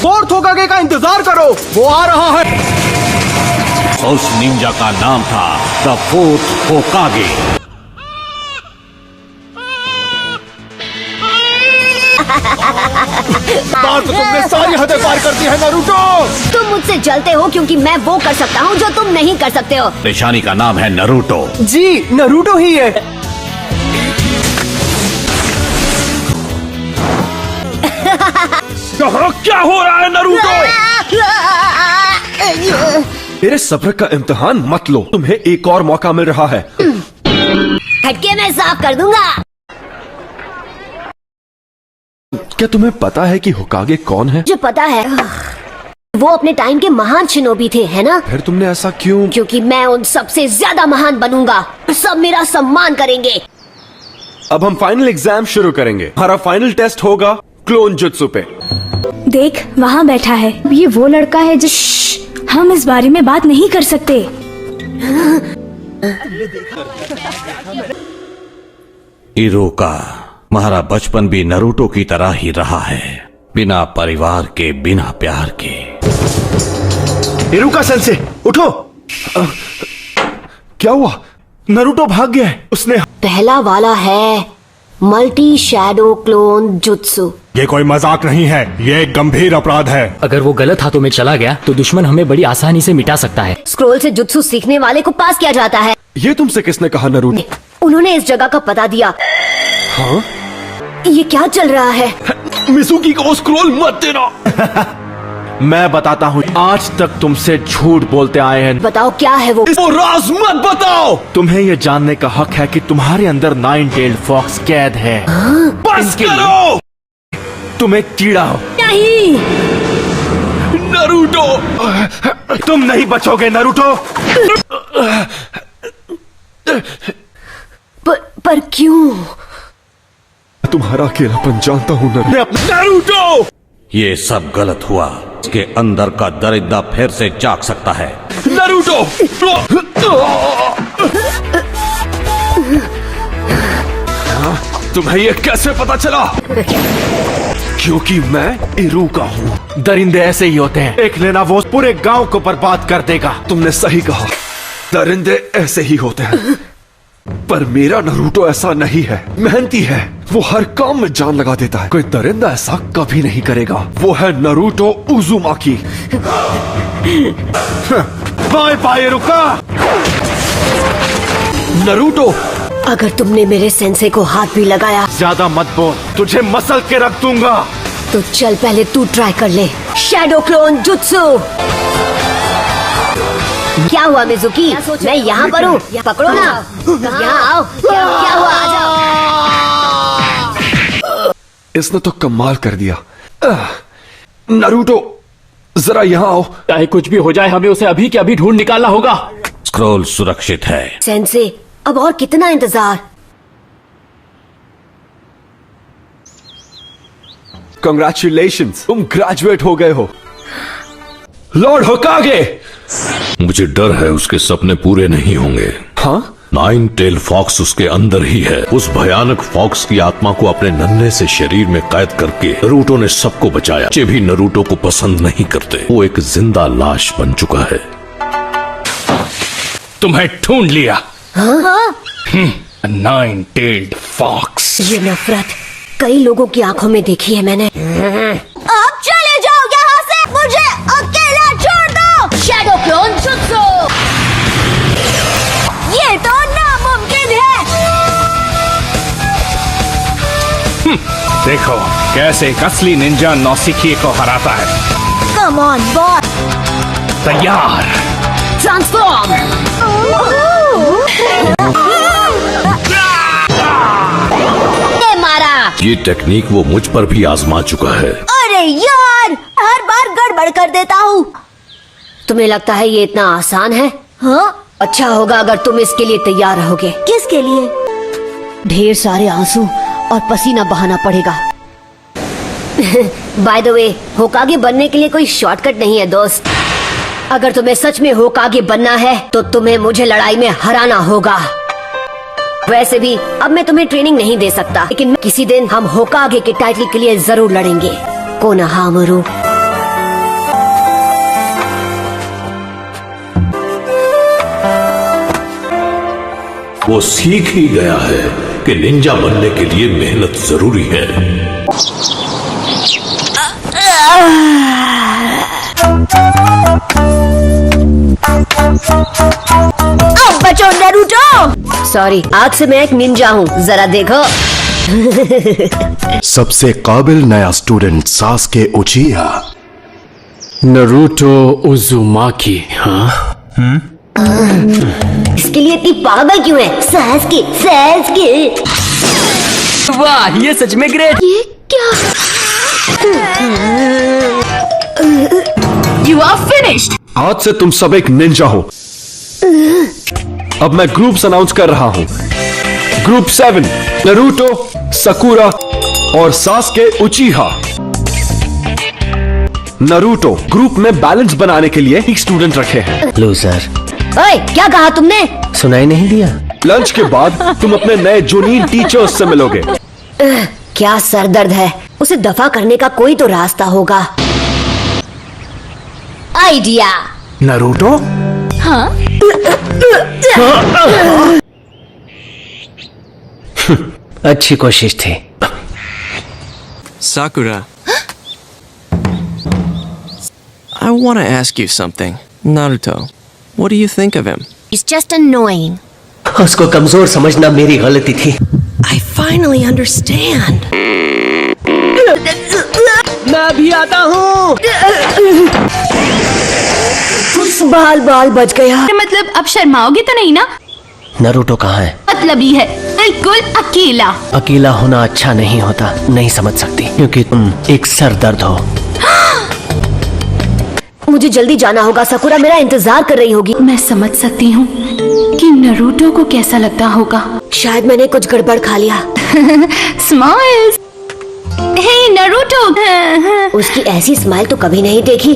Fourth होकागे का इंतजार करो, वो आ रहा है। उस निंजा का नाम था द फोर्थ होकागे। बात तो तुमने सारी हदें पार कर दी है नारुतो। तुम मुझसे जलते हो क्योंकि मैं वो कर सकता हूँ जो तुम नहीं कर सकते हो। निशानी का नाम है नारुतो। जी नारुतो ही है। क्या हो रहा है नारुतो? मेरे सब्र का इम्तिहान मत लो, तुम्हें एक और मौका मिल रहा है। हटके मैं साफ कर दूंगा। क्या तुम्हें पता है कि होकागे कौन है? मुझे पता है, वो अपने टाइम के महान शिनोबी थे, है ना? फिर तुमने ऐसा क्यों? क्योंकि मैं उन सबसे ज्यादा महान बनूंगा, सब मेरा सम्मान करेंगे। अब हम फाइनल एग्जाम शुरू करेंगे। हमारा फाइनल टेस्ट होगा क्लोन जुत्सु पे। देख वहाँ बैठा है, ये वो लड़का है जिस हम इस बारे में बात नहीं कर सकते। इरुका, हमारा बचपन भी नारुतो की तरह ही रहा है, बिना परिवार के, बिना प्यार के। इरुका सेंसे, उठो। क्या हुआ? नारुतो भाग गया है। उसने पहला वाला है मल्टी शैडो क्लोन जुत्सु। ये कोई मजाक नहीं है, ये एक गंभीर अपराध है। अगर वो गलत हाथों में चला गया तो दुश्मन हमें बड़ी आसानी से मिटा सकता है। स्क्रोल से जुत्सु सीखने वाले को पास किया जाता है। ये तुमसे किसने कहा नारुतो? उन्होंने इस जगह का पता दिया। हाँ? ये क्या चल रहा है? मिजुकी को स्क्रॉल मत देना। मैं बताता हूँ, आज तक तुमसे झूठ बोलते आए हैं। बताओ क्या है वो? इसको राज मत बताओ। तुम्हें ये जानने का हक है कि तुम्हारे अंदर 9-tailed फॉक्स कैद है। बस करो। तुम एक कीड़ा हो। नहीं नारुतो, तुम नहीं बचोगे नारुतो। पर क्यों? तुम्हारा अकेलापन जानता हूँ नारुतो। ये सब गलत हुआ। इसके अंदर का दरिद्र फिर से जाग सकता है। नारुतो, तुम्हें ये कैसे पता चला? क्योंकि मैं इरुका हूँ। दरिंदे ऐसे ही होते हैं, एक लेना वो पूरे गांव को बर्बाद कर देगा। तुमने सही कहा, दरिंदे ऐसे ही होते हैं। पर मेरा नारुतो ऐसा नहीं है, मेहनती है। वो हर काम में जान लगा देता है। कोई दरिंदा ऐसा कभी नहीं करेगा। वो है Naruto Uzumaki. Bye bye Iruka. Naruto, अगर तुमने मेरे सेंसे को हाथ भी लगाया, ज्यादा मत बोल, तुझे मसल के रख दूंगा। तो चल पहले तू ट्राई कर ले शैडो क्लोन जुत्सु। क्या हुआ मिजुकी? मैं यहाँ पर हूँ, पकड़ो ना। यहाँ आओ। क्या हुआ? आ जाओ। इसने तो कमाल कर दिया। नारुतो, जरा यहाँ आओ। चाहे कुछ भी हो जाए, हमें उसे अभी के अभी ढूंढ निकालना होगा। स्क्रॉल सुरक्षित है। सेंसे, अब और कितना इंतजार? Congratulations, तुम ग्रेजुएट हो गए हो। लॉर्ड होकागे। मुझे डर है उसके सपने पूरे नहीं होंगे। हाँ? 9-tailed फॉक्स उसके अंदर ही है। उस भयानक फॉक्स की आत्मा को अपने नन्हे से शरीर में कैद करके नारुतो ने सबको बचाया। बच्चे भी नारुतो को पसंद नहीं करते। वो एक जिंदा लाश बन चुका है। तुम्हें ढूंढ लिया। 9-tailed fox. ये नफरत कई लोगों की आंखों में देखी है मैंने। अब चले जाओ यहाँ से, मुझे अकेला छोड़ दो। शैडो क्लोन जुत्सु, ये तो नामुमकिन है। देखो कैसे एक असली निंजा नौसिखिए को हराता है। Come on boy. तैयार। ट्रांसफॉर्म। मारा। ये टेक्निक वो मुझ पर भी आजमा चुका है। अरे यार, हर बार गड़बड़ कर देता हूँ। तुम्हें लगता है ये इतना आसान है? हाँ? अच्छा होगा अगर तुम इसके लिए तैयार रहोगे। किसके लिए? ढेर सारे आंसू और पसीना बहाना पड़ेगा। बाय द वे, होकागे बनने के लिए कोई शॉर्टकट नहीं है दोस्त। अगर तुम्हें सच में होकागे बनना है तो तुम्हें मुझे लड़ाई में हराना होगा। वैसे भी अब मैं तुम्हें ट्रेनिंग नहीं दे सकता, लेकिन किसी दिन हम होकागे के टाइटल के लिए जरूर लड़ेंगे। कोनोहामारू। वो सीख ही गया है कि निंजा बनने के लिए मेहनत जरूरी है। अब बचो नारुतो। सॉरी, आज से मैं एक निंजा हूँ, जरा देखो। सबसे काबिल नया स्टूडेंट सास्के उचिहा। नरूटो उजुमाकी। हाँ, इसके लिए इतनी पागल क्यों है? सास्के। वाह, ये सच में ग्रेट। ये क्या? You are finished. आज से तुम सब एक निंजा हो। अब मैं ग्रुप्स अनाउंस कर रहा हूं। ग्रुप 7 नारुतो, साकुरा और सास्के उचिहा। नारुतो ग्रुप में बैलेंस बनाने के लिए एक स्टूडेंट रखे हैं। लूजर। ओए, क्या कहा तुमने? सुनाई नहीं दिया? लंच के बाद तुम अपने नए जूनियर टीचर्स से मिलोगे। क्या सरदर्द है। उसे दफा करने का कोई तो रास्ता होगा। आइडिया। नारुतो? हाँ, अच्छी कोशिश थी। Sakura. I want to ask you something. Naruto, what do you think of him? He's just annoying. उसको कमजोर समझना मेरी गलती थी। I finally understand. मैं भी आता हूँ। बाल बच गया। मतलब अब शर्माओगे तो नहीं ना? नरूटो कहाँ है? मतलब ही है, बिल्कुल अकेला। अकेला होना अच्छा नहीं होता, नहीं समझ सकती, क्योंकि तुम एक सरदर्द हो। मुझे जल्दी जाना होगा। साकुरा मेरा इंतजार कर रही होगी। मैं समझ सकती हूँ कि नरूटो को कैसा लगता होगा। शायद मैंने कुछ गड़बड़ खा लिया। स्माइल्स। हे नरूटो। उसकी ऐसी स्माइल तो कभी नहीं देखी।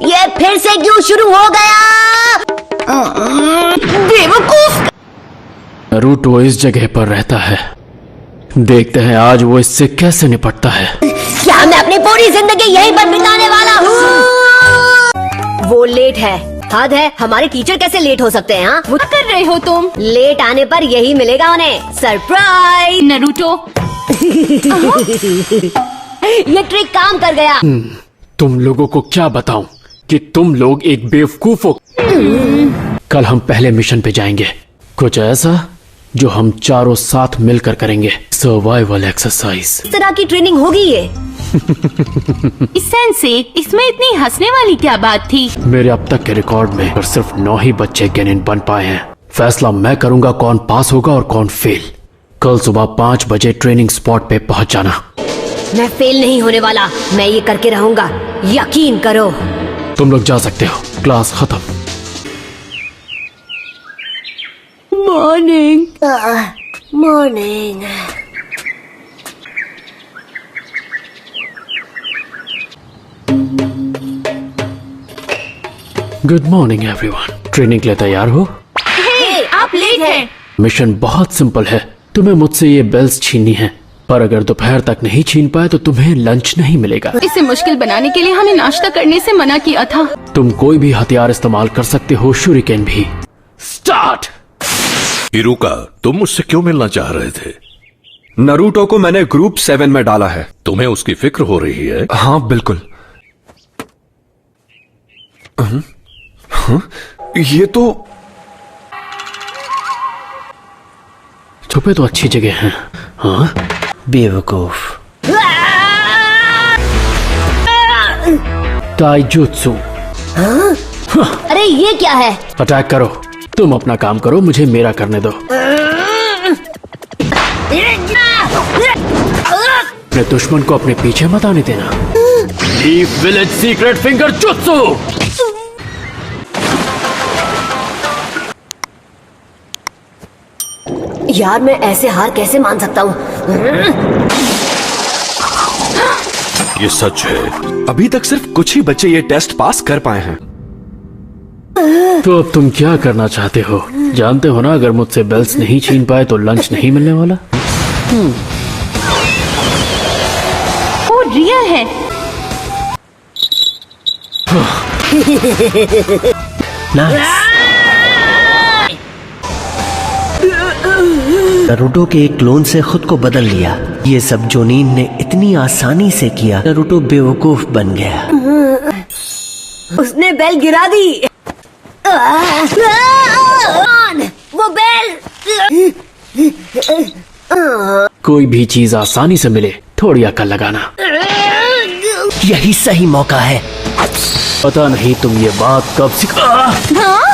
ये फिर से क्यों शुरू हो गया? बेवकूफ। नरूटो इस जगह पर रहता है। देखते हैं आज वो इससे कैसे निपटता है। क्या मैं अपनी पूरी जिंदगी यहीं पर बिताने वाला हूँ? वो लेट है। हद है, हमारे टीचर कैसे लेट हो सकते हैं? हाँ, क्या कर रहे हो तुम? लेट आने पर यही मिलेगा उन्हें, सरप्राइज। नरूटो। ये ट्रिक काम कर गया। तुम लोगों को क्या बताऊं कि तुम लोग एक बेवकूफ हो। कल हम पहले मिशन पे जाएंगे, कुछ ऐसा जो हम चारों साथ मिलकर करेंगे। Survival exercise. इस तरह की ट्रेनिंग होगी ये। सेंसे, इसमें इतनी हंसने वाली क्या बात थी? मेरे अब तक के रिकॉर्ड में और सिर्फ 9 ही बच्चे गेनिन बन पाए हैं। फैसला मैं करूंगा कौन पास होगा और कौन फेल। कल सुबह 5 बजे ट्रेनिंग स्पॉट पे पहुंच जाना। मैं फेल नहीं होने वाला, मैं ये करके रहूंगा, यकीन करो। तुम लोग जा सकते हो, क्लास खत्म। Morning. Morning. Good morning everyone. Training के लिए तैयार हो? हे, आप लेट हैं। मिशन बहुत सिंपल है। तुम्हें मुझसे ये बेल्स छीननी है, पर अगर दोपहर तक नहीं छीन पाए तो तुम्हें लंच नहीं मिलेगा। इसे मुश्किल बनाने के लिए हमें नाश्ता करने से मना किया था। तुम कोई भी हथियार इस्तेमाल कर सकते हो, शूरिकेन भी। स्टार्ट। इरुका, तुम मुझसे क्यों मिलना चाह रहे थे? नारुतो को मैंने ग्रुप 7 में डाला है। तुम्हें उसकी फिक्र हो रही है? हाँ बिल्कुल। ये तो छुपे तो अच्छी जगह हैं। हाँ, बेवकूफ। ताइजुत्सु। अरे ये क्या है? अटैक करो। तुम अपना काम करो, मुझे मेरा करने दो। अपने दुश्मन को अपने पीछे मत आने देना। Leaf village secret finger jutsu. यार मैं ऐसे हार कैसे मान सकता हूँ? ये सच है। अभी तक सिर्फ कुछ ही बच्चे ये टेस्ट पास कर पाए हैं। तो अब तुम क्या करना चाहते हो? जानते हो ना, अगर मुझसे बेल्स नहीं छीन पाए तो लंच नहीं मिलने वाला। वो रियल है। नाइस। नरूटो के एक क्लोन से खुद को बदल लिया। ये सब जोनीन ने इतनी आसानी से किया। नरूटो बेवकूफ बन गया। उसने बेल गिरा दी। वो बेल। कोई भी चीज आसानी से मिले, थोड़ी अकल लगाना। यही सही मौका है। पता नहीं तुम ये बात कब सीखा।